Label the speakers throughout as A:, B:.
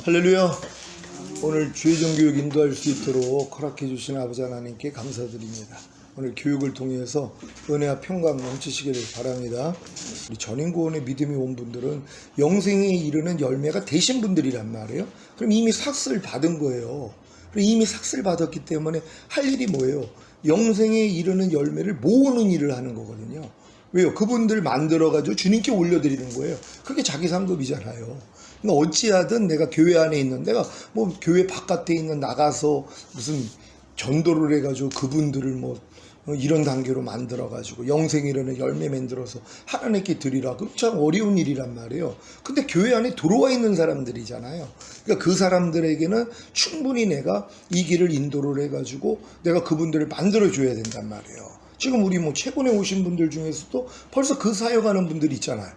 A: 할렐루야. 오늘 주의종 교육 인도할 수 있도록 허락해 주신 아버지 하나님께 감사드립니다. 오늘 교육을 통해서 은혜와 평강 넘치시기를 바랍니다. 우리 전인구원의 믿음이 온 분들은 영생에 이르는 열매가 되신 분들이란 말이에요. 그럼 이미 삭슬 받은 거예요. 이미 삭슬 받았기 때문에 할 일이 뭐예요? 영생에 이르는 열매를 모으는 일을 하는 거거든요. 왜요? 그분들 만들어가지고 주님께 올려드리는 거예요. 그게 자기 상급이잖아요. 그러니까 어찌하든 내가 교회 안에 있는, 내가 뭐 교회 바깥에 있는 나가서 무슨 전도를 해가지고 그분들을 뭐 이런 단계로 만들어가지고 영생이라는 열매 만들어서 하나님께 드리라. 그럼 참 어려운 일이란 말이에요. 근데 교회 안에 들어와 있는 사람들이잖아요. 그러니까 그 사람들에게는 충분히 내가 이 길을 인도를 해가지고 내가 그분들을 만들어줘야 된단 말이에요. 지금 우리 뭐 최근에 오신 분들 중에서도 벌써 그 사역하는 분들이 있잖아요.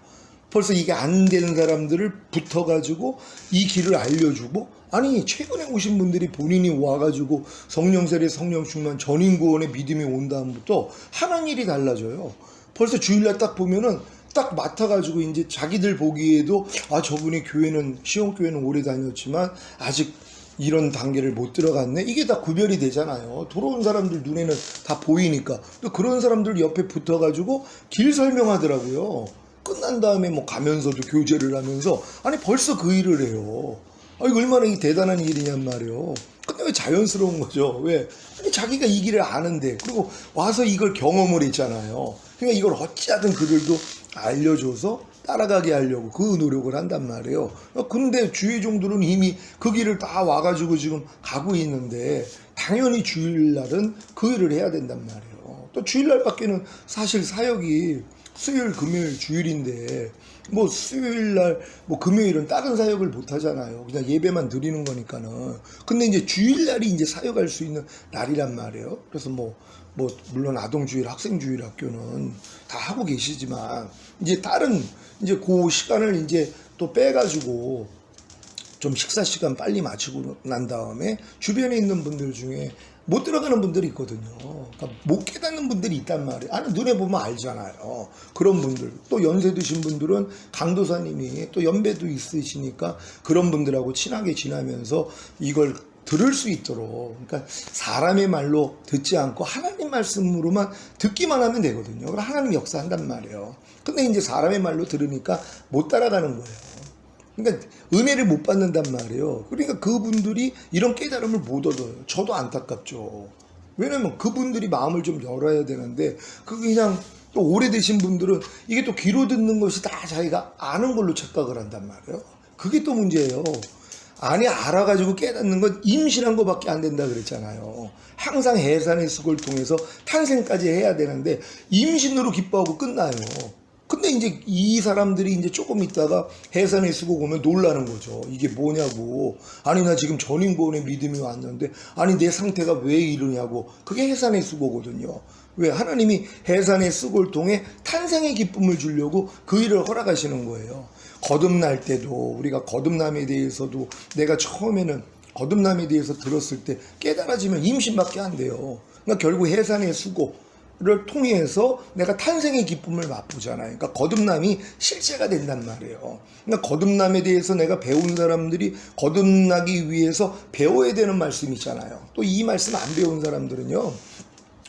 A: 벌써 이게 안 되는 사람들을 붙어가지고 이 길을 알려주고, 아니 최근에 오신 분들이 본인이 와가지고 성령 세례 성령 충만 전인구원의 믿음이 온 다음부터 하는 일이 달라져요. 벌써 주일날 딱 보면은 딱 맡아가지고 이제 자기들 보기에도 아 저분이 교회는 시온교회는 오래 다녔지만 아직 이런 단계를 못 들어갔네. 이게 다 구별이 되잖아요. 들어온 사람들 눈에는 다 보이니까. 또 그런 사람들 옆에 붙어가지고 길 설명하더라고요. 끝난 다음에 뭐 가면서도 교제를 하면서, 아니 벌써 그 일을 해요. 아 이거 얼마나 대단한 일이냔 말이에요. 근데 왜 자연스러운 거죠? 왜? 아니 자기가 이 길을 아는데, 그리고 와서 이걸 경험을 했잖아요. 그러니까 이걸 어찌하든 그들도 알려줘서 따라가게 하려고 그 노력을 한단 말이에요. 근데 주의종들은 이미 그 길을 다 와가지고 지금 가고 있는데 당연히 주일날은 그 일을 해야 된단 말이에요. 또 주일날밖에는 사실 사역이 수요일, 금요일, 주일인데 뭐 수요일날, 뭐 금요일은 다른 사역을 못 하잖아요. 그냥 예배만 드리는 거니까는. 근데 이제 주일날이 이제 사역할 수 있는 날이란 말이에요. 그래서 뭐 물론 아동주일, 학생주일 학교는 다 하고 계시지만 이제 다른 이제 그 시간을 이제 또 빼가지고 좀 식사 시간 빨리 마치고 난 다음에 주변에 있는 분들 중에 못 들어가는 분들이 있거든요. 그러니까 못 깨닫는 분들이 있단 말이에요. 아니 눈에 보면 알잖아요. 그런 분들, 또 연세 드신 분들은 강도사님이 또 연배도 있으시니까 그런 분들하고 친하게 지나면서 이걸 들을 수 있도록, 그러니까 사람의 말로 듣지 않고 하나님 말씀으로만 듣기만 하면 되거든요. 그럼 하나님 역사한단 말이에요. 근데 이제 사람의 말로 들으니까 못 따라가는 거예요. 그러니까 은혜를 못 받는단 말이에요. 그러니까 그분들이 이런 깨달음을 못 얻어요. 저도 안타깝죠. 왜냐면 그분들이 마음을 좀 열어야 되는데, 그게 그냥 또 오래되신 분들은 이게 또 귀로 듣는 것이 다 자기가 아는 걸로 착각을 한단 말이에요. 그게 또 문제예요. 아니 알아가지고 깨닫는 건 임신한 것밖에 안 된다 그랬잖아요. 항상 해산의 수고를 통해서 탄생까지 해야 되는데 임신으로 기뻐하고 끝나요. 근데 이제 이 사람들이 이제 조금 있다가 해산의 수고 오면 놀라는 거죠. 이게 뭐냐고. 아니 나 지금 전인구원의 믿음이 왔는데 아니 내 상태가 왜 이러냐고. 그게 해산의 수고거든요. 왜? 하나님이 해산의 수고를 통해 탄생의 기쁨을 주려고 그 일을 허락하시는 거예요. 거듭날 때도 우리가 거듭남에 대해서도 내가 처음에는 거듭남에 대해서 들었을 때 깨달아지면 임신밖에 안 돼요. 그러니까 결국 해산의 수고를 통해서 내가 탄생의 기쁨을 맛보잖아요. 그러니까 거듭남이 실제가 된단 말이에요. 그러니까 거듭남에 대해서 내가 배운 사람들이 거듭나기 위해서 배워야 되는 말씀이 있잖아요. 또 이 말씀 안 배운 사람들은요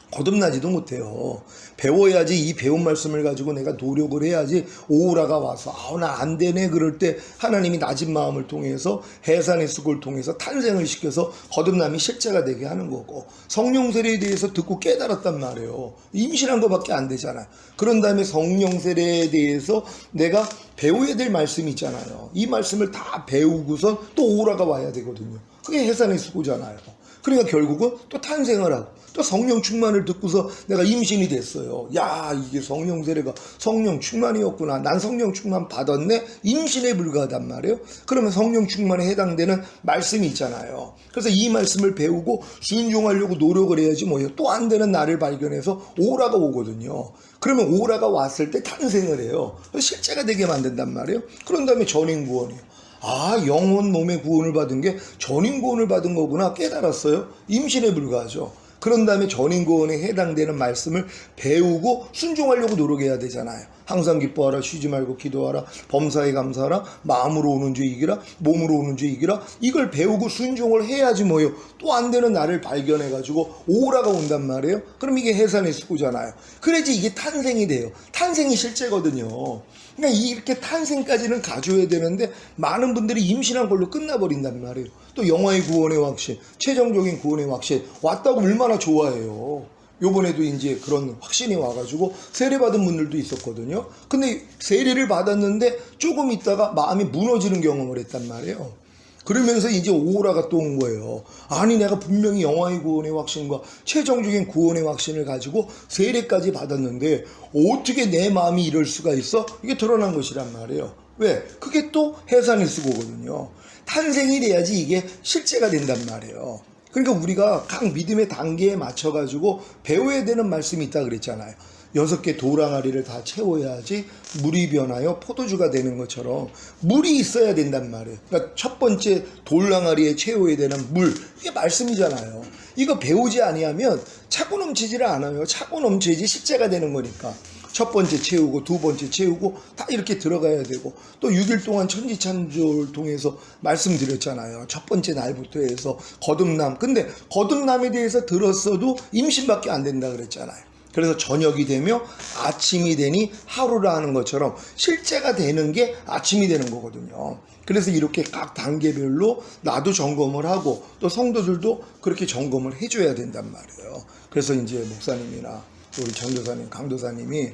A: 거듭나지도 못해요. 배워야지. 이 배운 말씀을 가지고 내가 노력을 해야지 오라가 와서 나 안 되네 그럴 때 하나님이 낮은 마음을 통해서 해산의 수고를 통해서 탄생을 시켜서 거듭남이 실제가 되게 하는 거고, 성령 세례에 대해서 듣고 깨달았단 말이에요. 임신한 것밖에 안 되잖아요. 그런 다음에 성령 세례에 대해서 내가 배워야 될 말씀이 있잖아요. 이 말씀을 다 배우고선 또 오라가 와야 되거든요. 그게 해산의 수고잖아요. 그러니까 결국은 또 탄생을 하고 또 성령 충만을 듣고서 내가 임신이 됐어요. 야 이게 성령 세례가 성령 충만이었구나. 난 성령 충만 받았네. 임신에 불과하단 말이에요. 그러면 성령 충만에 해당되는 말씀이 있잖아요. 그래서 이 말씀을 배우고 순종하려고 노력을 해야지 뭐예요. 또 안 되는 나를 발견해서 오라가 오거든요. 그러면 오라가 왔을 때 탄생을 해요. 실제가 되게 만든단 말이에요. 그런 다음에 전인구원이에요. 아 영혼 몸의 구원을 받은 게 전인구원을 받은 거구나 깨달았어요. 임신에 불과하죠. 그런 다음에 전인고원에 해당되는 말씀을 배우고 순종하려고 노력해야 되잖아요. 항상 기뻐하라, 쉬지 말고 기도하라, 범사에 감사하라, 마음으로 오는 죄 이기라, 몸으로 오는 죄 이기라. 이걸 배우고 순종을 해야지 뭐요. 또 안 되는 나를 발견해가지고 오라가 온단 말이에요. 그럼 이게 해산의 수고잖아요. 그래야지 이게 탄생이 돼요. 탄생이 실제거든요. 그러니까 이렇게 탄생까지는 가져야 되는데 많은 분들이 임신한 걸로 끝나버린단 말이에요. 또 영화의 구원의 확신, 최종적인 구원의 확신 왔다고 얼마나 좋아해요. 요번에도 이제 그런 확신이 와가지고 세례받은 분들도 있었거든요. 근데 세례를 받았는데 조금 있다가 마음이 무너지는 경험을 했단 말이에요. 그러면서 이제 오라가 또 온 거예요. 아니 내가 분명히 영화의 구원의 확신과 최종적인 구원의 확신을 가지고 세례까지 받았는데 어떻게 내 마음이 이럴 수가 있어? 이게 드러난 것이란 말이에요. 왜? 그게 또 해산의 수고거든요. 탄생이 돼야지 이게 실제가 된단 말이에요. 그러니까 우리가 각 믿음의 단계에 맞춰가지고 배워야 되는 말씀이 있다 그랬잖아요. 6개 돌항아리를 다 채워야지 물이 변하여 포도주가 되는 것처럼 물이 있어야 된단 말이에요. 그러니까 첫 번째 돌항아리에 채워야 되는 물, 이게 말씀이잖아요. 이거 배우지 아니하면 차고 넘치지를 않아요. 차고 넘쳐야지 실제가 되는 거니까. 첫 번째 채우고 두 번째 채우고 다 이렇게 들어가야 되고, 또 6일 동안 천지창조를 통해서 말씀드렸잖아요. 첫 번째 날부터 해서 거듭남. 근데 거듭남에 대해서 들었어도 임신밖에 안 된다 그랬잖아요. 그래서 저녁이 되며 아침이 되니 하루라 하는 것처럼 실제가 되는 게 아침이 되는 거거든요. 그래서 이렇게 각 단계별로 나도 점검을 하고 또 성도들도 그렇게 점검을 해줘야 된단 말이에요. 그래서 이제 목사님이나 우리 전도사님, 강도사님이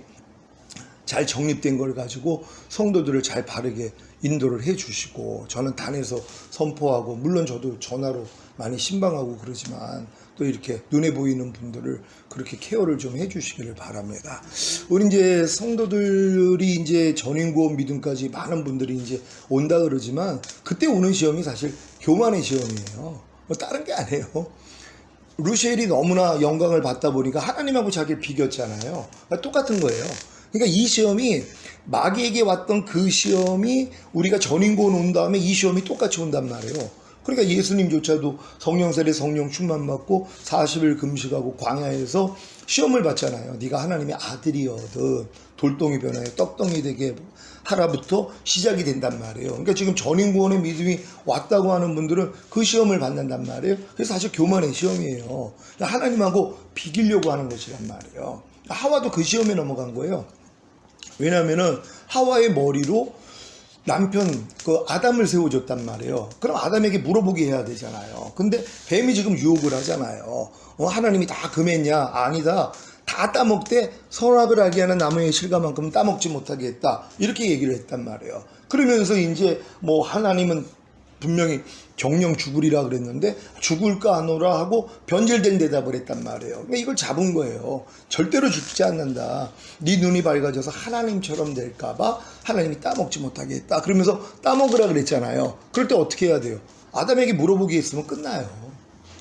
A: 잘 정립된 걸 가지고 성도들을 잘 바르게 인도를 해주시고, 저는 단에서 선포하고, 물론 저도 전화로 많이 신방하고 그러지만 또 이렇게 눈에 보이는 분들을 그렇게 케어를 좀 해주시기를 바랍니다. 우리 이제 성도들이 이제 전인구원 믿음까지 많은 분들이 이제 온다 그러지만 그때 오는 시험이 사실 교만의 시험이에요. 뭐 다른 게 아니에요. 루시엘이 너무나 영광을 받다 보니까 하나님하고 자기를 비겼잖아요. 똑같은 거예요. 그러니까 이 시험이 마귀에게 왔던 그 시험이 우리가 전인구원 온 다음에 이 시험이 똑같이 온단 말이에요. 그러니까 예수님조차도 성령 세례 성령 충만 받고 40일 금식하고 광야에서 시험을 받잖아요. 네가 하나님의 아들이거든 돌덩이 변화에 떡덩이 되게 하라부터 시작이 된단 말이에요. 그러니까 지금 전인구원의 믿음이 왔다고 하는 분들은 그 시험을 받는단 말이에요. 그래서 사실 교만의 시험이에요. 하나님하고 비기려고 하는 것이란 말이에요. 하와도 그 시험에 넘어간 거예요. 왜냐하면은 하와의 머리로 남편 그 아담을 세워줬단 말이에요. 그럼 아담에게 물어보게 해야 되잖아요. 근데 뱀이 지금 유혹을 하잖아요. 하나님이 다 금했냐? 아니다. 다 따먹되 선악을 알게 하는 나무의 실과만큼 따먹지 못하게 했다. 이렇게 얘기를 했단 말이에요. 그러면서 이제 뭐 하나님은 분명히 정령 죽으리라 그랬는데 죽을까 하노라 하고 변질된 대답을 했단 말이에요. 그러니까 이걸 잡은 거예요. 절대로 죽지 않는다. 네 눈이 밝아져서 하나님처럼 될까봐 하나님이 따먹지 못하게 했다. 그러면서 따먹으라 그랬잖아요. 그럴 때 어떻게 해야 돼요? 아담에게 물어보기 했으면 끝나요.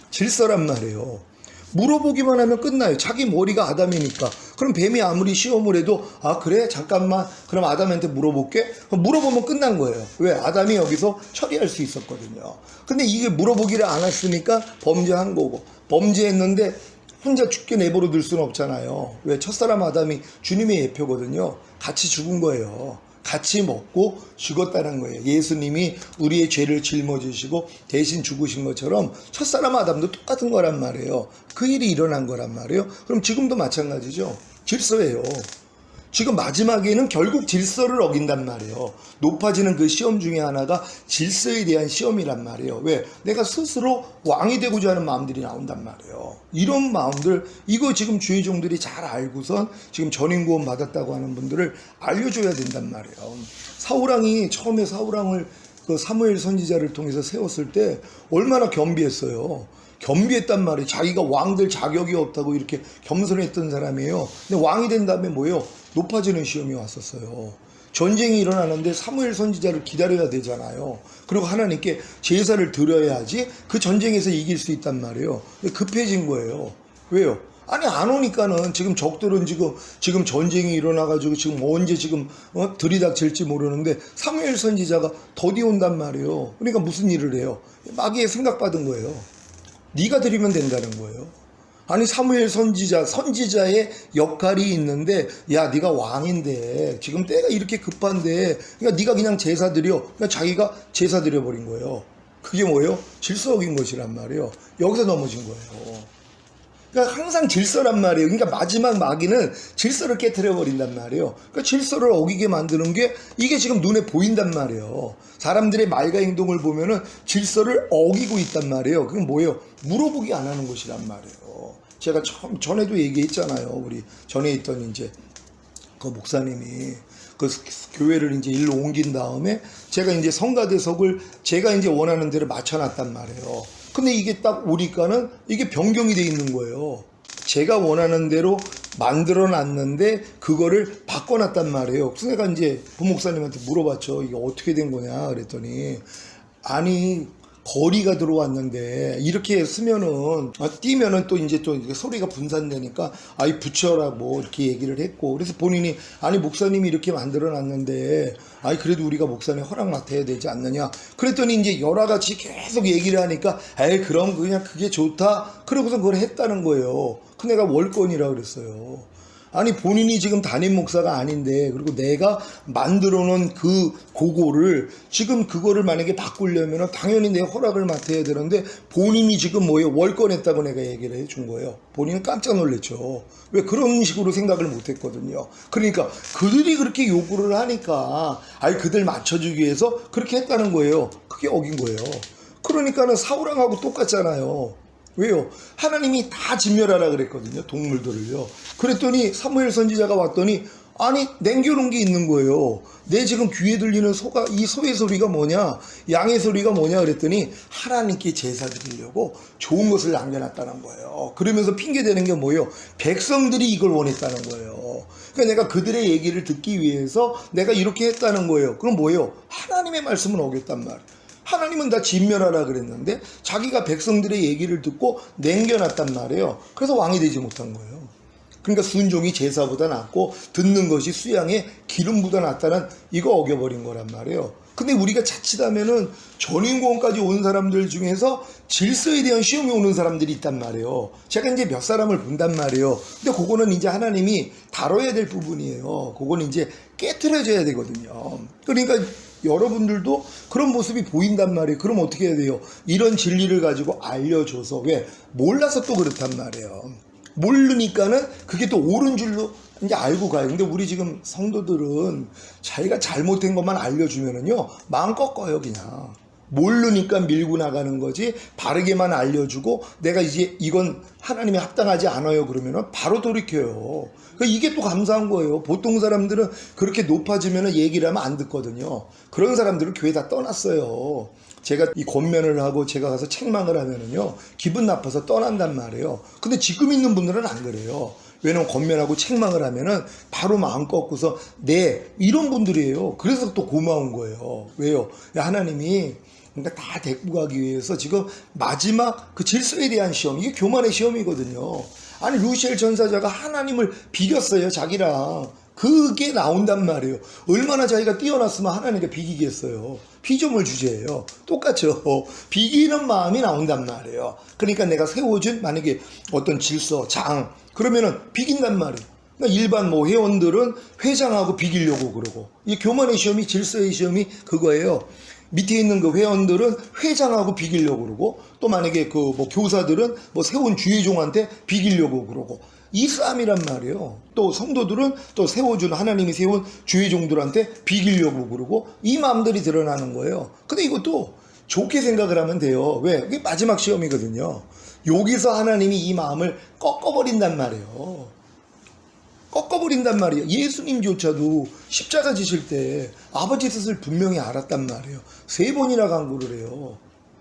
A: 질서란 말이에요. 물어보기만 하면 끝나요. 자기 머리가 아담이니까. 그럼 뱀이 아무리 시험을 해도 아 그래? 잠깐만 그럼 아담한테 물어볼게? 물어보면 끝난 거예요. 왜? 아담이 여기서 처리할 수 있었거든요. 근데 이게 물어보기를 안 했으니까 범죄한 거고, 범죄했는데 혼자 죽게 내버려 둘 수는 없잖아요. 왜? 첫사람 아담이 주님의 예표거든요. 같이 죽은 거예요. 같이 먹고 죽었다는 거예요. 예수님이 우리의 죄를 짊어지시고 대신 죽으신 것처럼 첫사람 아담도 똑같은 거란 말이에요. 그 일이 일어난 거란 말이에요. 그럼 지금도 마찬가지죠. 질서예요. 지금 마지막에는 결국 질서를 어긴단 말이에요. 높아지는 그 시험 중에 하나가 질서에 대한 시험이란 말이에요. 왜? 내가 스스로 왕이 되고자 하는 마음들이 나온단 말이에요. 이런 마음들, 이거 지금 주의 종들이 잘 알고선 지금 전인구원 받았다고 하는 분들을 알려줘야 된단 말이에요. 사울왕이 처음에 사울왕을 그 사무엘 선지자를 통해서 세웠을 때 얼마나 겸비했어요. 겸비했단 말이에요. 자기가 왕될 자격이 없다고 이렇게 겸손했던 사람이에요. 근데 왕이 된 다음에 뭐예요? 높아지는 시험이 왔었어요. 전쟁이 일어나는데 사무엘 선지자를 기다려야 되잖아요. 그리고 하나님께 제사를 드려야지 그 전쟁에서 이길 수 있단 말이에요. 근데 급해진 거예요. 왜요? 아니 안 오니까는 지금 적들은 지금 전쟁이 일어나가지고 지금 언제 들이닥칠지 모르는데 사무엘 선지자가 더디 온단 말이에요. 그러니까 무슨 일을 해요? 마귀의 생각받은 거예요. 네가 드리면 된다는 거예요. 아니 사무엘 선지자의 역할이 있는데 야 네가 왕인데 지금 때가 이렇게 급한데 그러니까 네가 그냥 제사 드려. 그러니까 자기가 제사 드려 버린 거예요. 그게 뭐예요? 질서 어긴 것이란 말이에요. 여기서 넘어진 거예요. 그러니까 항상 질서란 말이에요. 그러니까 마지막 마귀는 질서를 깨트려 버린단 말이에요. 그러니까 질서를 어기게 만드는 게 이게 지금 눈에 보인단 말이에요. 사람들의 말과 행동을 보면은 질서를 어기고 있단 말이에요. 그건 뭐예요? 물어보기 안 하는 것이란 말이에요. 제가 전에도 얘기했잖아요. 우리 전에 있던 이제 그 목사님이 그 교회를 이제 일로 옮긴 다음에 제가 이제 성가대석을 제가 이제 원하는 대로 맞춰놨단 말이에요. 근데 이게 딱 오니까는 이게 변경이 돼 있는 거예요. 제가 원하는 대로 만들어 놨는데 그거를 바꿔놨단 말이에요. 그래서 내가 이제 부목사님한테 물어봤죠. 이게 어떻게 된 거냐 그랬더니 아니 거리가 들어왔는데 이렇게 쓰면은 뛰면은 또 이제 또 소리가 분산되니까 아이 붙여라고 이렇게 얘기를 했고 그래서 본인이 아니 목사님이 이렇게 만들어 놨는데 아이 그래도 우리가 목사님 허락 맡아야 되지 않느냐 그랬더니 이제 여러 가지 계속 얘기를 하니까 에이 그럼 그냥 그게 좋다 그러고서 그걸 했다는 거예요. 그 내가 월권이라 그랬어요. 아니 본인이 지금 담임 목사가 아닌데 그리고 내가 만들어 놓은 그 고거를 지금 그거를 만약에 바꾸려면 당연히 내 허락을 맡아야 되는데 본인이 지금 뭐예요? 월권했다고 내가 얘기를 해준 거예요. 본인은 깜짝 놀랐죠. 왜 그런 식으로 생각을 못 했거든요. 그러니까 그들이 그렇게 요구를 하니까 아니 그들 맞춰주기 위해서 그렇게 했다는 거예요. 그게 어긴 거예요. 그러니까는 사우랑하고 똑같잖아요. 왜요? 하나님이 다 진멸하라 그랬거든요. 동물들을요. 그랬더니 사무엘 선지자가 왔더니 아니 남겨놓은 게 있는 거예요. 내 지금 귀에 들리는 이 소의 소리가 뭐냐 양의 소리가 뭐냐 그랬더니 하나님께 제사 드리려고 좋은 것을 남겨놨다는 거예요. 그러면서 핑계대는 게 뭐예요? 백성들이 이걸 원했다는 거예요. 그러니까 내가 그들의 얘기를 듣기 위해서 내가 이렇게 했다는 거예요. 그럼 뭐예요? 하나님의 말씀은 어겼단 말이에요. 하나님은 다 진멸하라 그랬는데 자기가 백성들의 얘기를 듣고 남겨놨단 말이에요. 그래서 왕이 되지 못한 거예요. 그러니까 순종이 제사보다 낫고 듣는 것이 수양의 기름보다 낫다는 이거 어겨버린 거란 말이에요. 근데 우리가 자칫하면은 전인공원까지 온 사람들 중에서 질서에 대한 시험이 오는 사람들이 있단 말이에요. 제가 이제 몇 사람을 본단 말이에요. 근데 그거는 이제 하나님이 다뤄야 될 부분이에요. 그거는 이제 깨트려져야 되거든요. 그러니까 여러분들도 그런 모습이 보인단 말이에요. 그럼 어떻게 해야 돼요? 이런 진리를 가지고 알려줘서 왜? 몰라서 또 그렇단 말이에요. 모르니까는 그게 또 옳은 줄로 이제 알고 가요. 근데 우리 지금 성도들은 자기가 잘못된 것만 알려주면은요, 마음 꺾어요, 그냥. 모르니까 밀고 나가는 거지, 바르게만 알려주고, 내가 이제 이건 하나님이 합당하지 않아요. 그러면은 바로 돌이켜요. 그러니까 이게 또 감사한 거예요. 보통 사람들은 그렇게 높아지면은 얘기를 하면 안 듣거든요. 그런 사람들은 교회 다 떠났어요. 제가 이 권면을 하고 제가 가서 책망을 하면은요, 기분 나빠서 떠난단 말이에요. 근데 지금 있는 분들은 안 그래요. 왜냐면 권면하고 책망을 하면은 바로 마음 꺾고서 이런 분들이에요. 그래서 또 고마운 거예요. 왜요? 하나님이 그러니까 다 데리고 가기 위해서 지금 마지막 그 질서에 대한 시험, 이게 교만의 시험이거든요. 아니 루시엘 전사자가 하나님을 비겼어요, 자기랑. 그게 나온단 말이에요. 얼마나 자기가 뛰어났으면 하나님께 비기겠어요. 피조물 주제예요. 똑같죠. 비기는 마음이 나온단 말이에요. 그러니까 내가 세워준 만약에 어떤 질서, 장 그러면은 비긴단 말이에요. 그러니까 일반 회원들은 회장하고 비기려고 그러고, 이 교만의 시험이, 질서의 시험이 그거예요. 밑에 있는 그 회원들은 회장하고 비기려고 그러고, 또 만약에 교사들은 세운 주의종한테 비기려고 그러고, 이 싸움이란 말이에요. 또 성도들은 또 세워준, 하나님이 세운 주의종들한테 비기려고 그러고, 이 마음들이 드러나는 거예요. 근데 이것도 좋게 생각을 하면 돼요. 왜? 이게 마지막 시험이거든요. 여기서 하나님이 이 마음을 꺾어버린단 말이에요. 꺾어버린단 말이에요. 예수님조차도 십자가 지실 때 아버지 뜻을 분명히 알았단 말이에요. 3번이나 간구를 해요.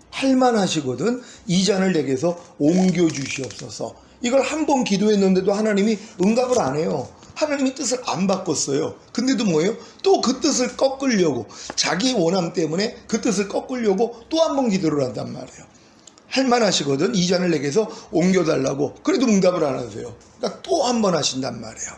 A: 할만하시거든 이 잔을 내게서 옮겨주시옵소서. 이걸 한 번 기도했는데도 하나님이 응답을 안 해요. 하나님이 뜻을 안 바꿨어요. 근데도 뭐예요? 또 그 뜻을 꺾으려고, 자기의 원함 때문에 그 뜻을 꺾으려고 또 한 번 기도를 한단 말이에요. 할만하시거든 이 잔을 내게서 옮겨달라고. 그래도 응답을 안 하세요. 그러니까 또 한 번 하신단 말이에요.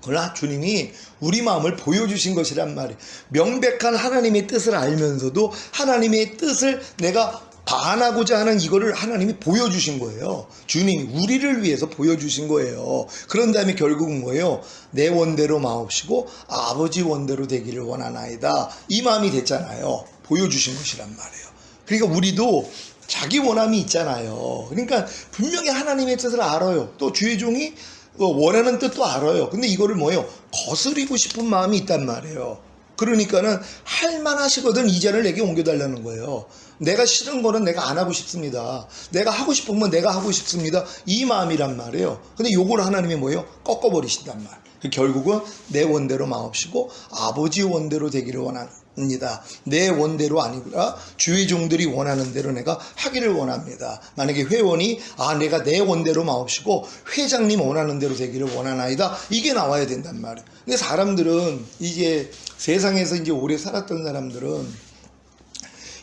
A: 그러나 주님이 우리 마음을 보여주신 것이란 말이에요. 명백한 하나님의 뜻을 알면서도 하나님의 뜻을 내가 반하고자 하는 이거를 하나님이 보여주신 거예요. 주님이 우리를 위해서 보여주신 거예요. 그런 다음에 결국은 뭐예요? 내 원대로 마옵시고 아버지 원대로 되기를 원하나이다. 이 마음이 됐잖아요. 보여주신 것이란 말이에요. 그러니까 우리도 자기 원함이 있잖아요. 그러니까 분명히 하나님의 뜻을 알아요. 또 주의 종이 원하는 뜻도 알아요. 근데 이거를 뭐예요? 거스리고 싶은 마음이 있단 말이에요. 그러니까는 할만하시거든 이 자를 내게 옮겨달라는 거예요. 내가 싫은 거는 내가 안 하고 싶습니다. 내가 하고 싶은 건 내가 하고 싶습니다. 이 마음이란 말이에요. 근데 요걸 하나님이 뭐예요? 꺾어버리신단 말. 결국은 내 원대로 마옵시고 아버지 원대로 되기를 원합니다. 내 원대로 아니라 주의 종들이 원하는 대로 내가 하기를 원합니다. 만약에 회원이 내가 내 원대로 마옵시고 회장님 원하는 대로 되기를 원하나이다. 이게 나와야 된단 말이에요. 근데 사람들은 이제 세상에서 이제 오래 살았던 사람들은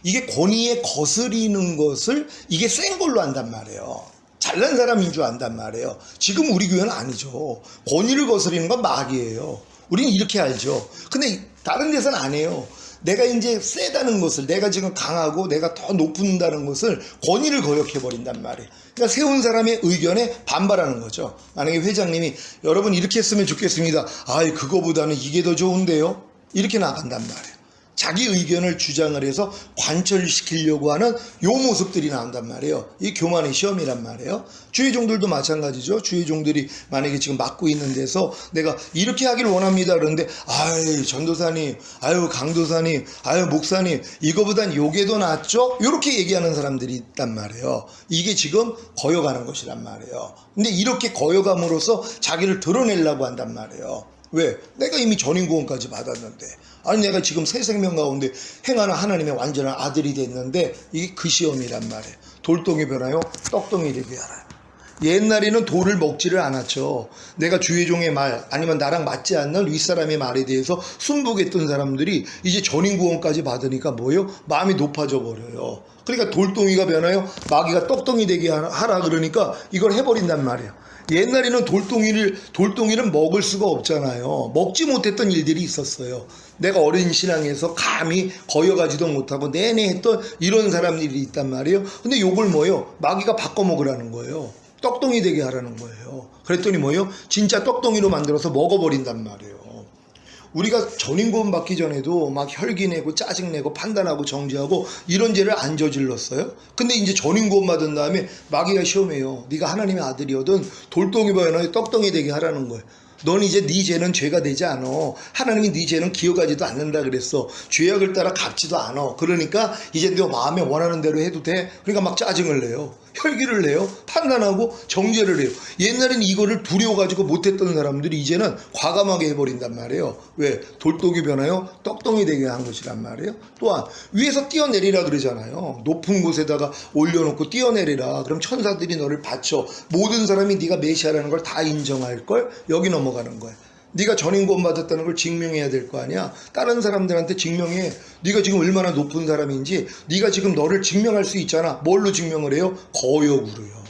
A: 이게 권위에 거스리는 것을 이게 센 걸로 한단 말이에요. 잘난 사람인 줄 안단 말이에요. 지금 우리 교회는 아니죠. 권위를 거스리는 건 막이에요. 우리는 이렇게 알죠. 근데 다른 데서는 안 해요. 내가 이제 세다는 것을, 내가 지금 강하고 내가 더 높은다는 것을 권위를 거역해버린단 말이에요. 그러니까 세운 사람의 의견에 반발하는 거죠. 만약에 회장님이 여러분 이렇게 했으면 좋겠습니다. 그거보다는 이게 더 좋은데요. 이렇게 나간단 말이에요. 자기 의견을 주장을 해서 관철시키려고 하는 요 모습들이 나온단 말이에요. 이 교만의 시험이란 말이에요. 주의 종들도 마찬가지죠. 주의 종들이 만약에 지금 맡고 있는 데서 내가 이렇게 하길 원합니다. 그런데 전도사님, 강도사님, 목사님 이거보단 요게 더 낫죠? 이렇게 얘기하는 사람들이 있단 말이에요. 이게 지금 거여가는 것이란 말이에요. 근데 이렇게 거여감으로써 자기를 드러내려고 한단 말이에요. 왜? 내가 이미 전인구원까지 받았는데 내가 지금 새 생명 가운데 행하는 하나님의 완전한 아들이 됐는데 이게 그 시험이란 말이에요. 돌덩이 변하여 떡덩이 되게 하라. 옛날에는 돌을 먹지를 않았죠. 내가 주의 종의 말 아니면 나랑 맞지 않는 윗사람의 말에 대해서 순복했던 사람들이 이제 전인구원까지 받으니까 뭐예요? 마음이 높아져 버려요. 그러니까 돌덩이가 변하여 마귀가 떡덩이 되게 하라 그러니까 이걸 해버린단 말이에요. 옛날에는 돌덩이를 먹을 수가 없잖아요. 먹지 못했던 일들이 있었어요. 내가 어린 신앙에서 감히 거여가지도 못하고 내내 했던 이런 사람들이 있단 말이에요. 근데 요걸 뭐예요? 마귀가 바꿔 먹으라는 거예요. 떡덩이 되게 하라는 거예요. 그랬더니 뭐예요? 진짜 떡덩이로 만들어서 먹어버린단 말이에요. 우리가 전인구원 받기 전에도 막 혈기내고 짜증내고 판단하고 정죄하고 이런 죄를 안 저질렀어요. 근데 이제 전인구원 받은 다음에 마귀가 시험해요. 네가 하나님의 아들이거든 돌덩이 변하여 떡덩이 되게 하라는 거예요. 넌 이제 네 죄는 죄가 되지 않아. 하나님이 네 죄는 기억하지도 않는다 그랬어. 죄악을 따라 갚지도 않아. 그러니까 이제 너 마음에 원하는 대로 해도 돼. 그러니까 막 짜증을 내요. 혈기를 내요. 판단하고 정죄를 해요. 옛날엔 이거를 두려워가지고 못했던 사람들이 이제는 과감하게 해버린단 말이에요. 왜? 돌덩이 변하여 떡덩이 되게 한 것이란 말이에요. 또한 위에서 뛰어내리라 그러잖아요. 높은 곳에다가 올려놓고 뛰어내리라. 그럼 천사들이 너를 받쳐. 모든 사람이 네가 메시아라는 걸 다 인정할걸? 여기 넘어가는 거예요. 네가 전인구원 받았다는 걸 증명해야 될 거 아니야. 다른 사람들한테 증명해. 네가 지금 얼마나 높은 사람인지 네가 지금 너를 증명할 수 있잖아. 뭘로 증명을 해요? 거역으로요.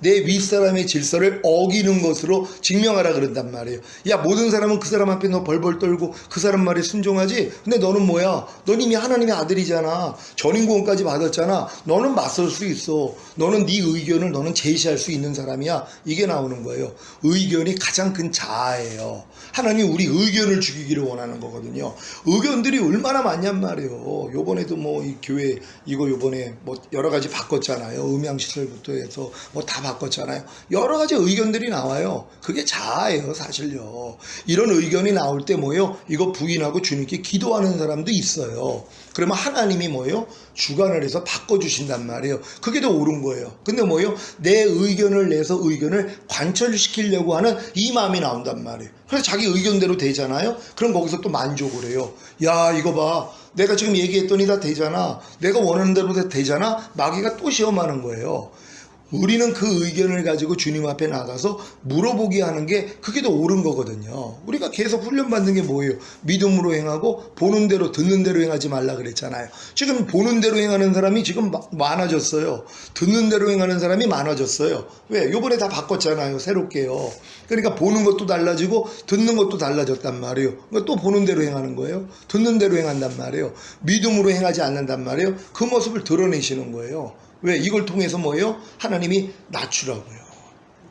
A: 내 윗사람의 질서를 어기는 것으로 증명하라 그런단 말이에요. 야, 모든 사람은 그 사람 앞에 너 벌벌 떨고 그 사람 말에 순종하지? 근데 너는 뭐야? 넌 이미 하나님의 아들이잖아. 전인구원까지 받았잖아. 너는 맞설 수 있어. 너는 네 의견을 너는 제시할 수 있는 사람이야. 이게 나오는 거예요. 의견이 가장 큰 자아예요. 하나님 우리 의견을 죽이기를 원하는 거거든요. 의견들이 얼마나 많냔 말이에요. 요번에도 뭐 이 교회 이거 요번에 뭐 여러 가지 바꿨잖아요. 음향시설부터 해서 뭐 다 바꿨잖아요. 여러 가지 의견들이 나와요. 그게 자아예요, 사실요. 이런 의견이 나올 때 뭐예요? 이거 부인하고 주님께 기도하는 사람도 있어요. 그러면 하나님이 뭐예요? 주관을 해서 바꿔주신단 말이에요. 그게 더 옳은 거예요. 근데 뭐예요? 내 의견을 내서 의견을 관철시키려고 하는 이 마음이 나온단 말이에요. 그래서 자기 의견대로 되잖아요. 그럼 거기서 또 만족을 해요. 야, 이거 봐. 내가 지금 얘기했더니 다 되잖아. 내가 원하는 대로 다 되잖아. 마귀가 또 시험하는 거예요. 우리는 그 의견을 가지고 주님 앞에 나가서 물어보게 하는 게 그게 더 옳은 거거든요. 우리가 계속 훈련받는 게 뭐예요? 믿음으로 행하고 보는 대로 듣는 대로 행하지 말라 그랬잖아요. 지금 보는 대로 행하는 사람이 지금 많아졌어요. 듣는 대로 행하는 사람이 많아졌어요. 왜? 요번에 다 바꿨잖아요. 새롭게요. 그러니까 보는 것도 달라지고 듣는 것도 달라졌단 말이에요. 그러니까 또 보는 대로 행하는 거예요. 듣는 대로 행한단 말이에요. 믿음으로 행하지 않는단 말이에요. 그 모습을 드러내시는 거예요. 왜? 이걸 통해서 뭐예요? 하나님이 낮추라고요.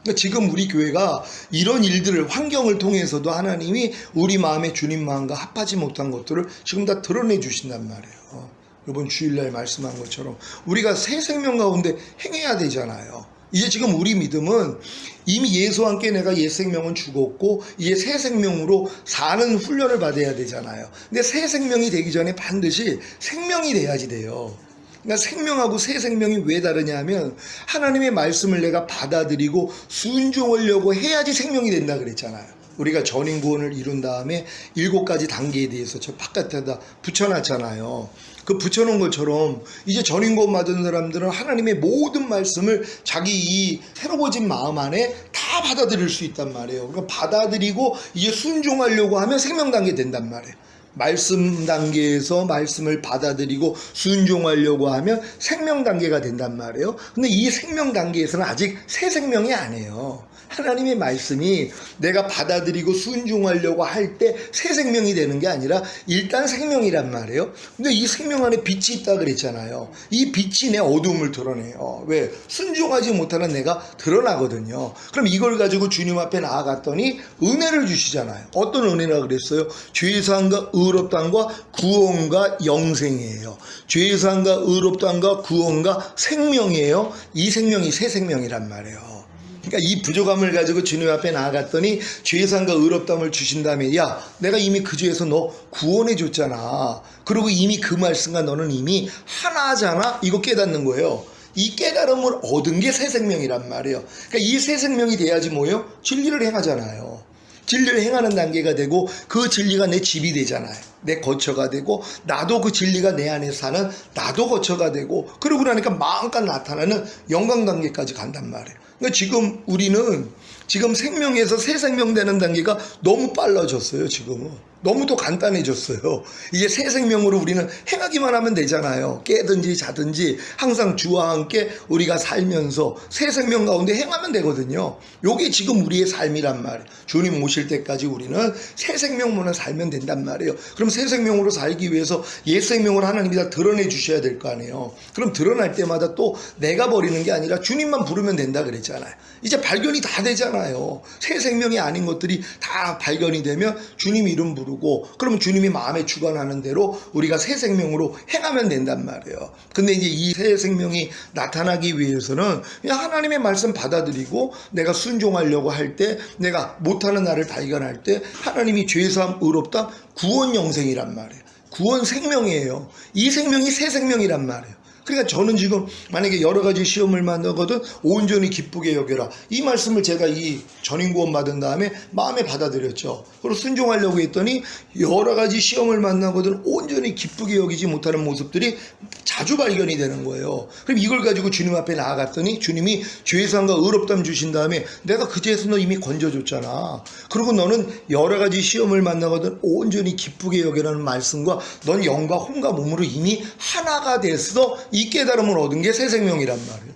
A: 그러니까 지금 우리 교회가 이런 일들을 환경을 통해서도 하나님이 우리 마음에 주님 마음과 합하지 못한 것들을 지금 다 드러내 주신단 말이에요. 이번 주일날 말씀한 것처럼 우리가 새 생명 가운데 행해야 되잖아요. 이제 지금 우리 믿음은 이미 예수와 함께 내가 옛 생명은 죽었고 이제 새 생명으로 사는 훈련을 받아야 되잖아요. 근데 새 생명이 되기 전에 반드시 생명이 돼야지 돼요. 그러니까 생명하고 새 생명이 왜 다르냐 하면 하나님의 말씀을 내가 받아들이고 순종하려고 해야지 생명이 된다 그랬잖아요. 우리가 전인 구원을 이룬 다음에 7가지 단계에 대해서 저 바깥에다 붙여놨잖아요. 그 붙여놓은 것처럼 이제 전인 구원 받은 사람들은 하나님의 모든 말씀을 자기 이 새로워진 마음 안에 다 받아들일 수 있단 말이에요. 그러니까 받아들이고 이제 순종하려고 하면 생명 단계 된단 말이에요. 말씀 단계에서 말씀을 받아들이고 순종하려고 하면 생명 단계가 된단 말이에요. 근데 이 생명 단계에서는 아직 새 생명이 아니에요. 하나님의 말씀이 내가 받아들이고 순종하려고 할 때 새 생명이 되는 게 아니라 일단 생명이란 말이에요. 근데 이 생명 안에 빛이 있다 그랬잖아요. 이 빛이 내 어둠을 드러내요. 왜? 순종하지 못하는 내가 드러나거든요. 그럼 이걸 가지고 주님 앞에 나아갔더니 은혜를 주시잖아요. 어떤 은혜라 그랬어요? 죄사함과 의롭다함과 구원과 영생이에요. 죄사함과 의롭다함과 구원과 생명이에요. 이 생명이 새 생명이란 말이에요. 그러니까 이 부족함을 가지고 주님 앞에 나아갔더니 죄사함과 의롭다함을 주신 다음에 야 내가 이미 그 죄에서 너 구원해 줬잖아. 그리고 이미 그 말씀과 너는 이미 하나잖아. 이거 깨닫는 거예요. 이 깨달음을 얻은 게 새 생명이란 말이에요. 그러니까 이 새 생명이 돼야지 뭐예요? 진리를 행하잖아요. 진리를 행하는 단계가 되고 그 진리가 내 집이 되잖아요. 내 거처가 되고 나도 그 진리가 내 안에 사는 나도 거처가 되고 그러고 나니까 마음껏 나타나는 영광 단계까지 간단 말이에요. 그러니까 지금 우리는 지금 생명에서 새 생명 되는 단계가 너무 빨라졌어요. 지금은 너무 더 간단해졌어요. 이제 새 생명으로 우리는 행하기만 하면 되잖아요. 깨든지 자든지 항상 주와 함께 우리가 살면서 새 생명 가운데 행하면 되거든요. 요게 지금 우리의 삶이란 말이에요. 주님 오실 때까지 우리는 새 생명으로 살면 된단 말이에요. 그럼 새 생명으로 살기 위해서 옛 생명을 하나님이 다 드러내 주셔야 될 거 아니에요. 그럼 드러날 때마다 또 내가 버리는 게 아니라 주님만 부르면 된다 그랬잖아요. 이제 발견이 다 되잖아요. 새 생명이 아닌 것들이 다 발견이 되면 주님 이름 부르고 그러면 주님이 마음에 주관하는 대로 우리가 새 생명으로 행하면 된단 말이에요. 근데 이제 이 새 생명이 나타나기 위해서는 그냥 하나님의 말씀 받아들이고 내가 순종하려고 할 때 내가 못하는 나를 발견할 때 하나님이 죄사함 의롭다 구원 영생이란 말이에요. 구원 생명이에요. 이 생명이 새 생명이란 말이에요. 그러니까 저는 지금 만약에 여러 가지 시험을 만나거든 온전히 기쁘게 여겨라. 이 말씀을 제가 이 전인 구원 받은 다음에 마음에 받아들였죠. 그리고 순종하려고 했더니 여러 가지 시험을 만나거든 온전히 기쁘게 여기지 못하는 모습들이 자주 발견이 되는 거예요. 그럼 이걸 가지고 주님 앞에 나아갔더니 주님이 죄사함과 의롭다함 주신 다음에 내가 그 죄에서 너 이미 건져줬잖아. 그리고 너는 여러 가지 시험을 만나거든 온전히 기쁘게 여겨라는 말씀과 넌 영과 혼과 몸으로 이미 하나가 됐어. 이 깨달음을 얻은 게 새 생명이란 말이에요.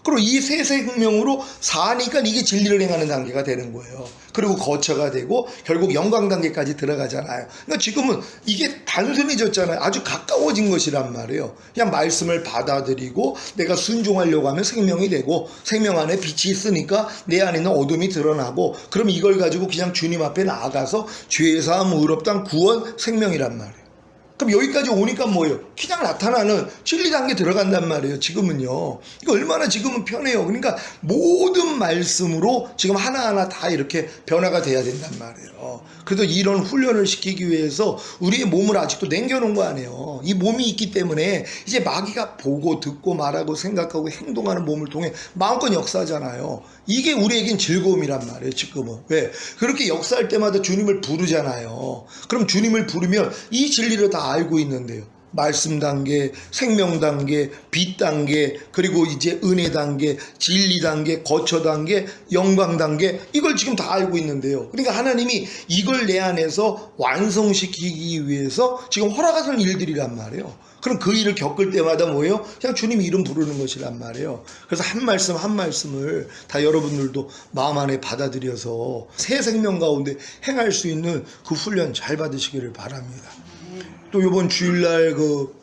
A: 그리고 이 새 생명으로 사니까 이게 진리를 행하는 단계가 되는 거예요. 그리고 거처가 되고 결국 영광 단계까지 들어가잖아요. 그러니까 지금은 이게 단순해졌잖아요. 아주 가까워진 것이란 말이에요. 그냥 말씀을 받아들이고 내가 순종하려고 하면 생명이 되고 생명 안에 빛이 있으니까 내 안에 있는 어둠이 드러나고 그럼 이걸 가지고 그냥 주님 앞에 나아가서 죄사함 의롭다함 구원 생명이란 말이에요. 그럼 여기까지 오니까 뭐예요? 그냥 나타나는 진리 단계 들어간단 말이에요. 지금은요. 이거 얼마나 지금은 편해요. 그러니까 모든 말씀으로 지금 하나하나 다 이렇게 변화가 돼야 된단 말이에요. 그래도 이런 훈련을 시키기 위해서 우리의 몸을 아직도 남겨놓은 거 아니에요. 이 몸이 있기 때문에 이제 마귀가 보고 듣고 말하고 생각하고 행동하는 몸을 통해 마음껏 역사하잖아요. 이게 우리에겐 즐거움이란 말이에요. 지금은. 왜? 그렇게 역사할 때마다 주님을 부르잖아요. 그럼 주님을 부르면 이 진리를 다 알고 있는데요. 말씀 단계, 생명 단계, 빛 단계, 그리고 이제 은혜 단계, 진리 단계, 거처 단계, 영광 단계, 이걸 지금 다 알고 있는데요. 그러니까 하나님이 이걸 내 안에서 완성시키기 위해서 지금 허락하는 일들이란 말이에요. 그럼 그 일을 겪을 때마다 뭐예요? 그냥 주님 이름 부르는 것이란 말이에요. 그래서 한 말씀 한 말씀을 다 여러분들도 마음 안에 받아들여서 새 생명 가운데 행할 수 있는 그 훈련 잘 받으시기를 바랍니다. 또 이번 주일날 그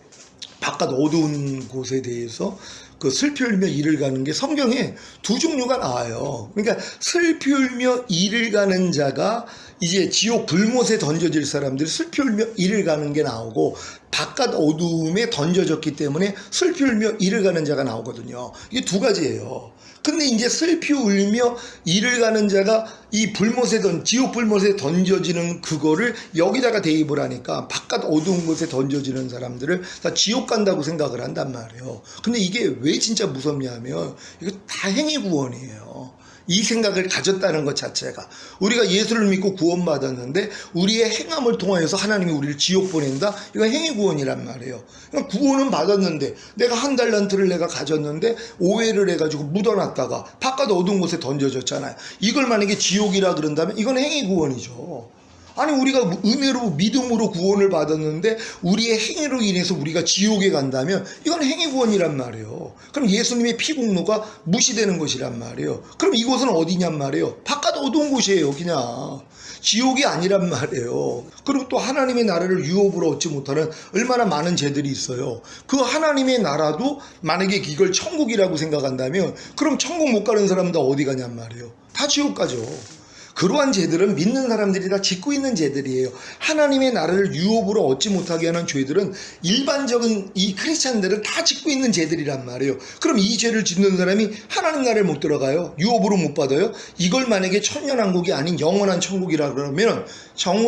A: 바깥 어두운 곳에 대해서 그 슬피 울며 이를 가는 게 성경에 두 종류가 나와요. 그러니까 슬피 울며 이를 가는 자가 이제 지옥 불못에 던져질 사람들이 슬피 울며 이를 가는 게 나오고, 바깥 어두움에 던져졌기 때문에 슬피 울며 이를 가는 자가 나오거든요. 이게 두 가지예요. 근데 이제 슬피 울며 이를 가는 자가 이 불못에 지옥 불못에 던져지는 그거를 여기다가 대입을 하니까 바깥 어두운 곳에 던져지는 사람들을 다 지옥 간다고 생각을 한단 말이에요. 근데 이게 왜 진짜 무섭냐 하면 이거 다 행위 구원이에요. 이 생각을 가졌다는 것 자체가, 우리가 예수를 믿고 구원받았는데 우리의 행함을 통하여서 하나님이 우리를 지옥 보낸다? 이건 행위 구원이란 말이에요. 그러니까 구원은 받았는데 내가 한 달란트를 내가 가졌는데 오해를 해가지고 묻어놨다가 바깥 어두운 곳에 던져졌잖아요. 이걸 만약에 지옥이라 그런다면 이건 행위 구원이죠. 아니, 우리가 은혜로 믿음으로 구원을 받았는데 우리의 행위로 인해서 우리가 지옥에 간다면 이건 행위 구원이란 말이에요. 그럼 예수님의 피공로가 무시되는 것이란 말이에요. 그럼 이곳은 어디냔 말이에요. 바깥 어두운 곳이에요. 그냥 지옥이 아니란 말이에요. 그리고 또 하나님의 나라를 유업으로 얻지 못하는 얼마나 많은 죄들이 있어요. 그 하나님의 나라도 만약에 이걸 천국이라고 생각한다면 그럼 천국 못 가는 사람은 다 어디 가냔 말이에요. 다 지옥 가죠. 그러한 죄들은 믿는 사람들이 다 짓고 있는 죄들이에요. 하나님의 나라를 유업으로 얻지 못하게 하는 죄들은 일반적인 이 크리스찬들은 다 짓고 있는 죄들이란 말이에요. 그럼 이 죄를 짓는 사람이 하나님 나라를 못 들어가요? 유업으로 못 받아요? 이걸 만약에 천년왕국이 아닌 영원한 천국이라 그러면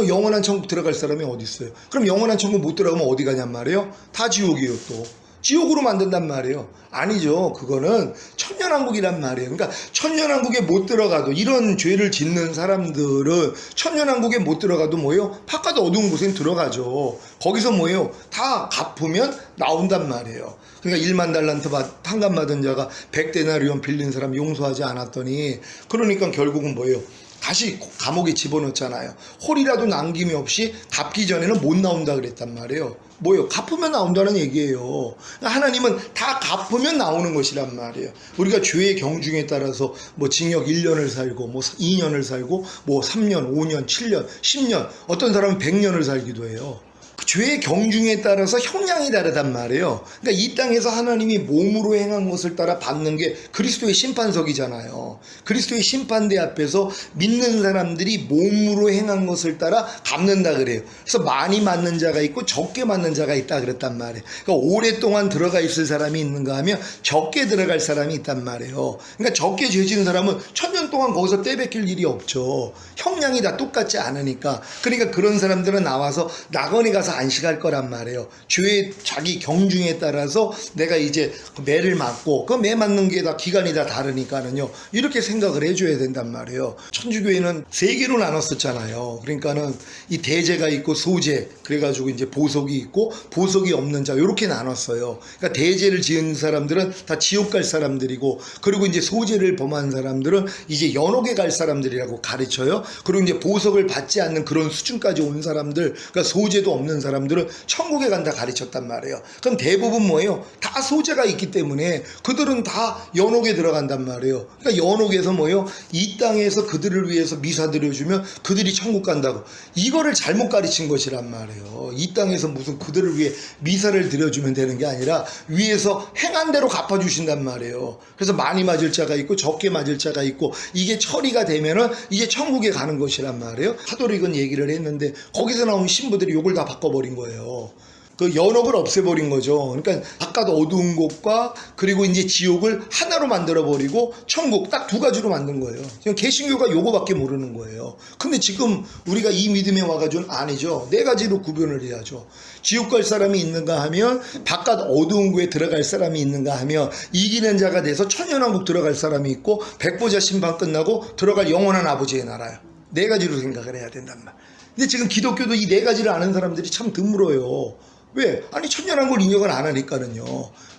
A: 영원한 천국 들어갈 사람이 어디 있어요? 그럼 영원한 천국 못 들어가면 어디 가냔 말이에요? 다 지옥이에요. 또 지옥으로 만든단 말이에요. 아니죠. 그거는 천년왕국이란 말이에요. 그러니까 천년왕국에 못 들어가도, 이런 죄를 짓는 사람들은 천년왕국에 못 들어가도 뭐예요? 바깥 어두운 곳엔 들어가죠. 거기서 뭐예요? 다 갚으면 나온단 말이에요. 그러니까 1만 달란트 탕감 받은 자가 100데나리온 빌린 사람 용서하지 않았더니, 그러니까 결국은 뭐예요? 다시 감옥에 집어넣잖아요. 홀이라도 남김이 없이 갚기 전에는 못 나온다 그랬단 말이에요. 뭐예요? 갚으면 나온다는 얘기예요. 하나님은 다 갚으면 나오는 것이란 말이에요. 우리가 죄의 경중에 따라서 뭐 징역 1년을 살고 뭐 2년을 살고 뭐 3년, 5년, 7년, 10년, 어떤 사람은 100년을 살기도 해요. 그 죄의 경중에 따라서 형량이 다르단 말이에요. 그러니까 이 땅에서 하나님이 몸으로 행한 것을 따라 받는 게 그리스도의 심판석이잖아요. 그리스도의 심판대 앞에서 믿는 사람들이 몸으로 행한 것을 따라 갚는다 그래요. 그래서 많이 맞는 자가 있고 적게 맞는 자가 있다 그랬단 말이에요. 그러니까 오랫동안 들어가 있을 사람이 있는가 하면 적게 들어갈 사람이 있단 말이에요. 그러니까 적게 죄 지은 사람은 천년 동안 거기서 떼뱉길 일이 없죠. 형량이 다 똑같지 않으니까. 그러니까 그런 사람들은 나와서 낙원에 가서 안식할 거란 말이에요. 죄의 자기 경중에 따라서 내가 이제 매를 맞고, 그 매 맞는 게 다 기간이 다 다르니까는요, 이렇게 생각을 해줘야 된단 말이에요. 천주교회는 세 개로 나눴었잖아요. 그러니까는 이 대제가 있고 소제, 그래가지고 이제 보석이 있고 보석이 없는 자, 이렇게 나눴어요. 그러니까 대제를 지은 사람들은 다 지옥 갈 사람들이고, 그리고 이제 소제를 범한 사람들은 이제 연옥에 갈 사람들이라고 가르쳐요. 그리고 이제 보석을 받지 않는 그런 수준까지 온 사람들, 그러니까 소제도 없는 사람들은 천국에 간다 가르쳤단 말이에요. 그럼 대부분 뭐예요? 다 소제가 있기 때문에 그들은 다 연옥에 들어간단 말이에요. 그러니까 연옥에서 뭐예요? 이 땅에서 그들을 위해서 미사 드려주면 그들이 천국 간다고. 이거를 잘못 가르친 것이란 말이에요. 이 땅에서 무슨 그들을 위해 미사를 드려주면 되는 게 아니라 위에서 행한 대로 갚아주신단 말이에요. 그래서 많이 맞을 자가 있고 적게 맞을 자가 있고, 이게 처리가 되면은 이제 천국에 가는 것이란 말이에요. 카톨릭은 얘기를 했는데 거기서 나온 신부들이 욕을 다 바꿔버린 거예요. 그 연옥을 없애버린 거죠. 그러니까 바깥 어두운 곳과 그리고 이제 지옥을 하나로 만들어버리고 천국 딱 두 가지로 만든 거예요. 지금 개신교가 요거밖에 모르는 거예요. 근데 지금 우리가 이 믿음에 와가지고는 아니죠. 네 가지로 구별을 해야죠. 지옥 갈 사람이 있는가 하면, 바깥 어두운 곳에 들어갈 사람이 있는가 하면, 이기는 자가 돼서 천년왕국 들어갈 사람이 있고, 백보자 심판 끝나고 들어갈 영원한 아버지의 나라요. 네 가지로 생각을 해야 된단 말. 근데 지금 기독교도 이 네 가지를 아는 사람들이 참 드물어요. 왜? 아니 천연왕국을 인정을 안 하니까는요.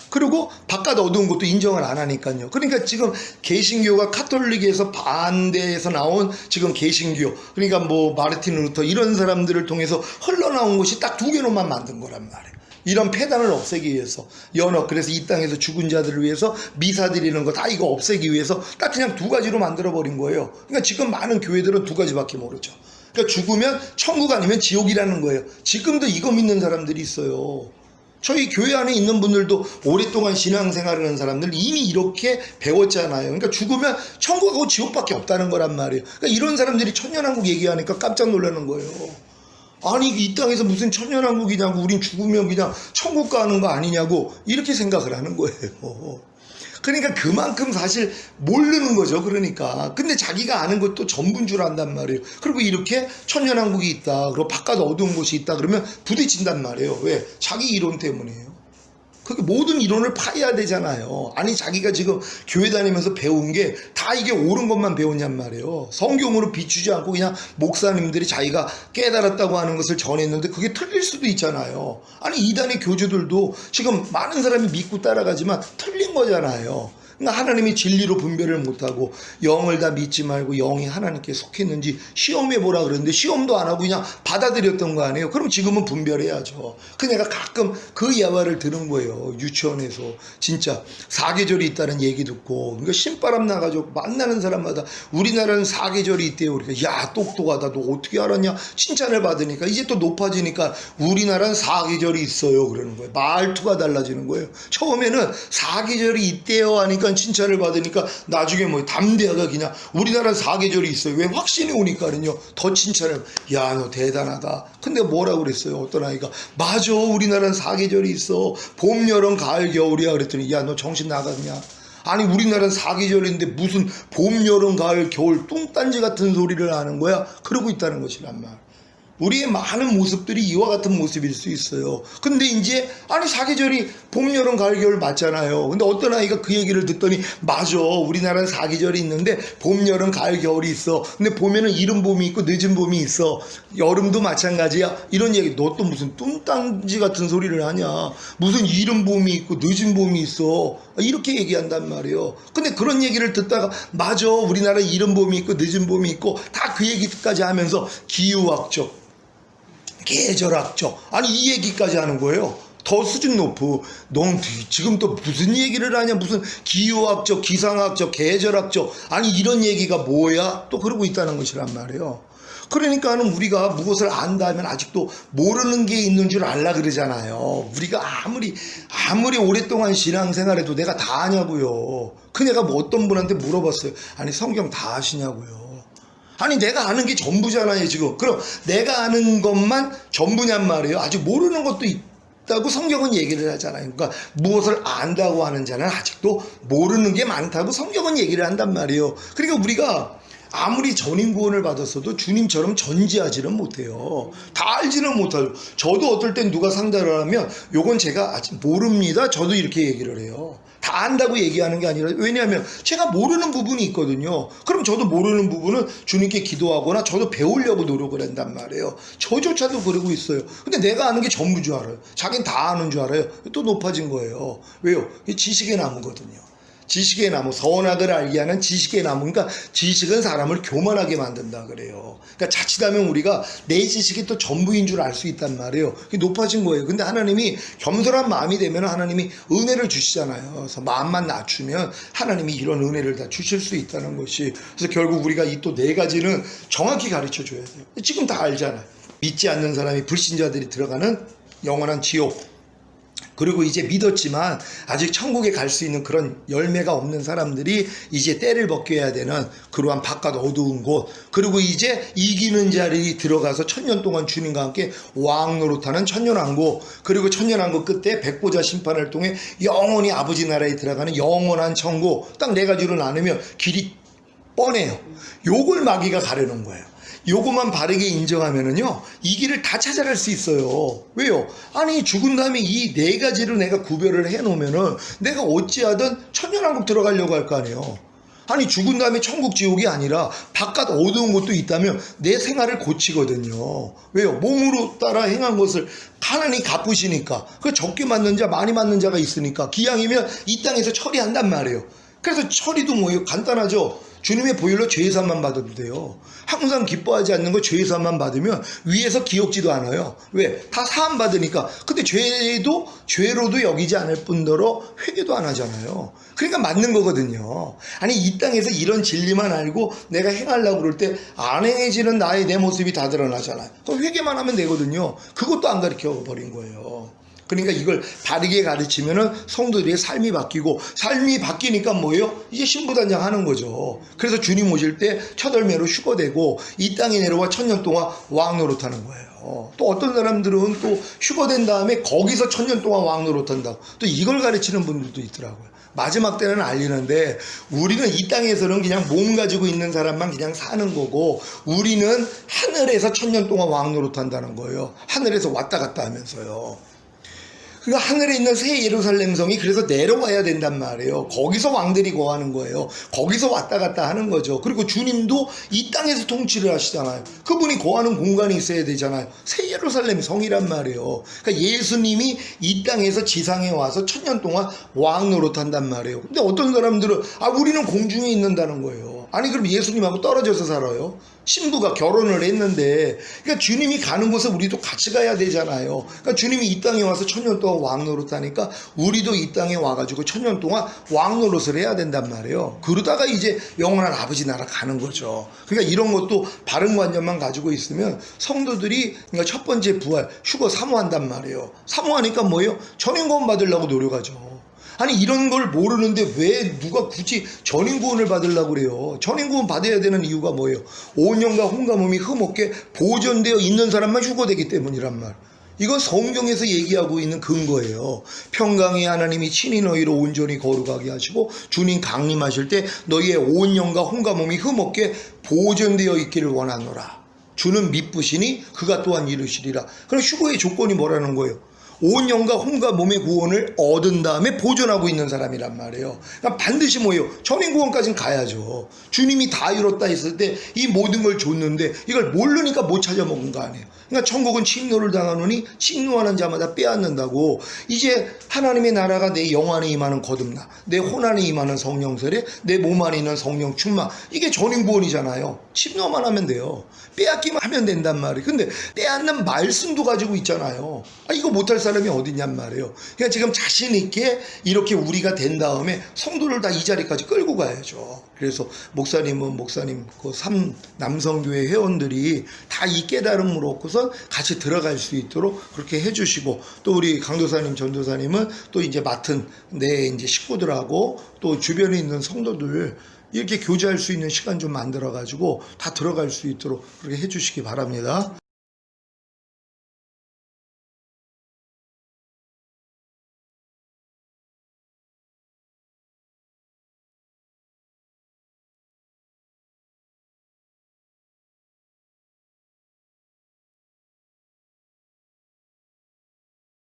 A: 그리고 바깥 어두운 것도 인정을 안 하니까요. 그러니까 지금 개신교가 카톨릭에서 반대해서 나온 지금 개신교, 그러니까 뭐 마르틴 루터 이런 사람들을 통해서 흘러나온 것이 딱 두 개로만 만든 거란 말이에요. 이런 폐단을 없애기 위해서 연합, 그래서 이 땅에서 죽은 자들을 위해서 미사 드리는 거 다 이거 없애기 위해서 딱 그냥 두 가지로 만들어 버린 거예요. 그러니까 지금 많은 교회들은 두 가지밖에 모르죠. 그러니까 죽으면 천국 아니면 지옥이라는 거예요. 지금도 이거 믿는 사람들이 있어요. 저희 교회 안에 있는 분들도 오랫동안 신앙생활을 하는 사람들 이미 이렇게 배웠잖아요. 그러니까 죽으면 천국하고 지옥밖에 없다는 거란 말이에요. 그러니까 이런 사람들이 천년왕국 얘기하니까 깜짝 놀라는 거예요. 아니 이 땅에서 무슨 천년왕국이냐고, 우린 죽으면 그냥 천국 가는 거 아니냐고 이렇게 생각을 하는 거예요. 그러니까 그만큼 사실 모르는 거죠. 그러니까 근데 자기가 아는 것도 전부인 줄 안단 말이에요. 그리고 이렇게 천년왕국이 있다, 그리고 바깥 어두운 곳이 있다 그러면 부딪힌단 말이에요. 왜? 자기 이론 때문이에요. 그게 모든 이론을 파야 되잖아요. 아니 자기가 지금 교회 다니면서 배운 게 다 이게 옳은 것만 배웠냔 말이에요. 성경으로 비추지 않고 그냥 목사님들이 자기가 깨달았다고 하는 것을 전했는데 그게 틀릴 수도 있잖아요. 아니 이단의 교주들도 지금 많은 사람이 믿고 따라가지만 틀린 거잖아요. 그러니까 하나님이 진리로 분별을 못하고 영을 다 믿지 말고 영이 하나님께 속했는지 시험해 보라 그랬는데 시험도 안 하고 그냥 받아들였던 거 아니에요. 그럼 지금은 분별해야죠. 그 내가 가끔 그 예화를 들은 거예요. 유치원에서 진짜 사계절이 있다는 얘기 듣고, 그러니까 신바람 나가지고 만나는 사람마다 우리나라는 사계절이 있대요. 그러니까 야 똑똑하다, 너 어떻게 알았냐 칭찬을 받으니까 이제 또 높아지니까 우리나라는 사계절이 있어요 그러는 거예요. 말투가 달라지는 거예요. 처음에는 사계절이 있대요 하니까 칭찬을 받으니까 나중에 뭐 담대하가 그냥 우리나라는 사계절이 있어요. 왜? 확신이 오니까는요 더 칭찬을, 야 너 대단하다. 근데 뭐라고 그랬어요? 어떤 아이가 맞아 우리나라는 사계절이 있어, 봄 여름 가을 겨울이야. 그랬더니 야 너 정신 나갔냐, 아니 우리나라는 사계절인데 무슨 봄 여름 가을 겨울 뚱딴지 같은 소리를 하는 거야. 그러고 있다는 것이란 말. 우리의 많은 모습들이 이와 같은 모습일 수 있어요. 근데 이제 아니 사계절이 봄 여름 가을 겨울 맞잖아요. 근데 어떤 아이가 그 얘기를 듣더니 맞아 우리나라는 사계절이 있는데 봄 여름 가을 겨울이 있어. 근데 봄에는 이른 봄이 있고 늦은 봄이 있어. 여름도 마찬가지야. 이런 얘기. 너 또 무슨 뚱딴지 같은 소리를 하냐, 무슨 이른 봄이 있고 늦은 봄이 있어, 이렇게 얘기한단 말이에요. 근데 그런 얘기를 듣다가 맞아 우리나라 이른 봄이 있고 늦은 봄이 있고 다 그 얘기까지 하면서 기후학적 계절학적, 아니 이 얘기까지 하는 거예요. 더 수준 높은, 넌 지금 또 무슨 얘기를 하냐, 무슨 기후학적 기상학적 계절학적, 아니 이런 얘기가 뭐야, 또 그러고 있다는 것이란 말이에요. 그러니까는 우리가 무엇을 안다면 아직도 모르는 게 있는 줄 알라 그러잖아요. 우리가 아무리 오랫동안 신앙생활해도 내가 다 아냐고요. 그 내가 뭐 어떤 분한테 물어봤어요. 아니 성경 다 아시냐고요. 아니 내가 아는 게 전부잖아요 지금. 그럼 내가 아는 것만 전부냔 말이에요. 아직 모르는 것도 있다고 성경은 얘기를 하잖아요. 그러니까 무엇을 안다고 하는 자는 아직도 모르는 게 많다고 성경은 얘기를 한단 말이에요. 그러니까 우리가 아무리 전인구원을 받았어도 주님처럼 전지하지는 못해요. 다 알지는 못하죠. 저도 어떨 땐 누가 상담을 하면 요건 제가 아직 모릅니다 저도 이렇게 얘기를 해요. 다 안다고 얘기하는 게 아니라, 왜냐하면 제가 모르는 부분이 있거든요. 그럼 저도 모르는 부분은 주님께 기도하거나 저도 배우려고 노력을 한단 말이에요. 저조차도 그러고 있어요. 근데 내가 아는 게 전부인 줄 알아요. 자기는 다 아는 줄 알아요. 또 높아진 거예요. 왜요? 지식의 나무거든요. 지식의 나무, 선악을 알게 하는 지식의 나무. 그러니까 지식은 사람을 교만하게 만든다 그래요. 그러니까 자칫하면 우리가 내 지식이 또 전부인 줄 알 수 있단 말이에요. 그게 높아진 거예요. 근데 하나님이 겸손한 마음이 되면 하나님이 은혜를 주시잖아요. 그래서 마음만 낮추면 하나님이 이런 은혜를 다 주실 수 있다는 것이, 그래서 결국 우리가 이 또 네 가지는 정확히 가르쳐 줘야 돼요. 지금 다 알잖아요. 믿지 않는 사람이, 불신자들이 들어가는 영원한 지옥, 그리고 이제 믿었지만 아직 천국에 갈 수 있는 그런 열매가 없는 사람들이 이제 때를 벗겨야 되는 그러한 바깥 어두운 곳, 그리고 이제 이기는 자리 들어가서 천년 동안 주님과 함께 왕 노릇하는 천년왕국, 그리고 천년왕국 끝에 백보자 심판을 통해 영원히 아버지 나라에 들어가는 영원한 천국. 딱 네 가지로 나누면 길이 뻔해요. 요걸 마귀가 가려는 거예요. 요것만 바르게 인정하면은요 이 길을 다 찾아갈 수 있어요. 왜요? 아니 죽은 다음에 이 네 가지를 내가 구별을 해 놓으면은 내가 어찌하든 천년왕국 들어가려고 할 거 아니에요. 아니 죽은 다음에 천국 지옥이 아니라 바깥 어두운 곳도 있다면 내 생활을 고치거든요. 왜요? 몸으로 따라 행한 것을 하나님이 갚으시니까. 그 적게 맞는 자 많이 맞는 자가 있으니까 기왕이면 이 땅에서 처리한단 말이에요. 그래서 처리도 뭐예요? 간단하죠. 주님의 보혈로 죄사함만 받아도 돼요. 항상 기뻐하지 않는 거 죄사함만 받으면 위에서 기억지도 않아요. 왜? 다 사함 받으니까. 근데 죄도 죄로도 여기지 않을 뿐더러 회개도 안 하잖아요. 그러니까 맞는 거거든요. 아니 이 땅에서 이런 진리만 알고 내가 행하려고 그럴 때 안 행해지는 내 모습이 다 드러나잖아요. 그럼 회개만 하면 되거든요. 그것도 안 가르쳐 버린 거예요. 그러니까 이걸 바르게 가르치면은 성도들의 삶이 바뀌고, 삶이 바뀌니까 뭐예요? 이제 신부단장 하는 거죠. 그래서 주님 오실 때 첫 열매로 휴거되고 이 땅에 내려와 1000년 동안 왕 노릇하는 거예요. 또 어떤 사람들은 또 휴거된 다음에 거기서 1000년 동안 왕 노릇한다. 또 이걸 가르치는 분들도 있더라고요. 마지막 때는 알리는데 우리는 이 땅에서는 그냥 몸 가지고 있는 사람만 그냥 사는 거고, 우리는 하늘에서 1000년 동안 왕 노릇한다는 거예요. 하늘에서 왔다 갔다 하면서요. 그러니까 하늘에 있는 새 예루살렘 성이 그래서 내려와야 된단 말이에요. 거기서 왕들이 거하는 거예요. 거기서 왔다 갔다 하는 거죠. 그리고 주님도 이 땅에서 통치를 하시잖아요. 그분이 거하는 공간이 있어야 되잖아요. 새 예루살렘 성이란 말이에요. 그러니까 예수님이 이 땅에서 지상에 와서 1000년 동안 왕 노릇한단 말이에요. 근데 어떤 사람들은 우리는 공중에 있는다는 거예요. 아니 그럼 예수님하고 떨어져서 살아요? 신부가 결혼을 했는데, 그러니까 주님이 가는 곳에 우리도 같이 가야 되잖아요. 그러니까 주님이 이 땅에 와서 1000년 동안 왕 노릇하니까 우리도 이 땅에 와가지고 1000년 동안 왕 노릇을 해야 된단 말이에요. 그러다가 이제 영원한 아버지 나라 가는 거죠. 그러니까 이런 것도 바른 관념만 가지고 있으면 성도들이, 그러니까 첫 번째 부활, 휴거 사모한단 말이에요. 사모하니까 뭐예요? 전인구원 받으려고 노력하죠. 아니 이런 걸 모르는데 왜 누가 굳이 전인구원을 받으려고 그래요? 전인구원 받아야 되는 이유가 뭐예요? 5년간 혼과 몸이 흠없게 보존되어 있는 사람만 휴거되기 때문이란 말. 이건 성경에서 얘기하고 있는 근거예요. 평강의 하나님이 친히 너희로 온전히 거룩하게 하시고 주님 강림하실 때 너희의 5년간 혼과 몸이 흠없게 보존되어 있기를 원하노라. 주는 미쁘시니 그가 또한 이루시리라. 그럼 휴거의 조건이 뭐라는 거예요? 5년간 혼과 몸의 구원을 얻은 다음에 보존하고 있는 사람이란 말이에요. 그러니까 반드시 뭐예요? 전인구원까지는 가야죠. 주님이 다 이뤘다 했을 때 이 모든 걸 줬는데 이걸 모르니까 못 찾아먹은 거 아니에요. 그러니까 천국은 침노를 당하노니 침노하는 자마다 빼앗는다고. 이제 하나님의 나라가 내 영 안에 임하는 거듭나, 내 혼 안에 임하는 성령 세례, 내 몸 안에 있는 성령 충만, 이게 전인구원이잖아요. 침노만 하면 돼요. 빼앗기만 하면 된단 말이에요. 근데 빼앗는 말씀도 가지고 있잖아요. 이거 못할 사람이 어디냔 말이에요. 그러니까 지금 자신 있게 이렇게 우리가 된 다음에 성도를 다 이 자리까지 끌고 가야죠. 그래서 목사님은 목사님, 그 3남성교회 회원들이 다 이 깨달음을 얻고서 같이 들어갈 수 있도록 그렇게 해주시고, 또 우리 강도사님, 전도사님은 또 이제 맡은 내 이제 식구들하고 또 주변에 있는 성도들 이렇게 교제할 수 있는 시간 좀 만들어 가지고 다 들어갈 수 있도록 그렇게 해주시기 바랍니다.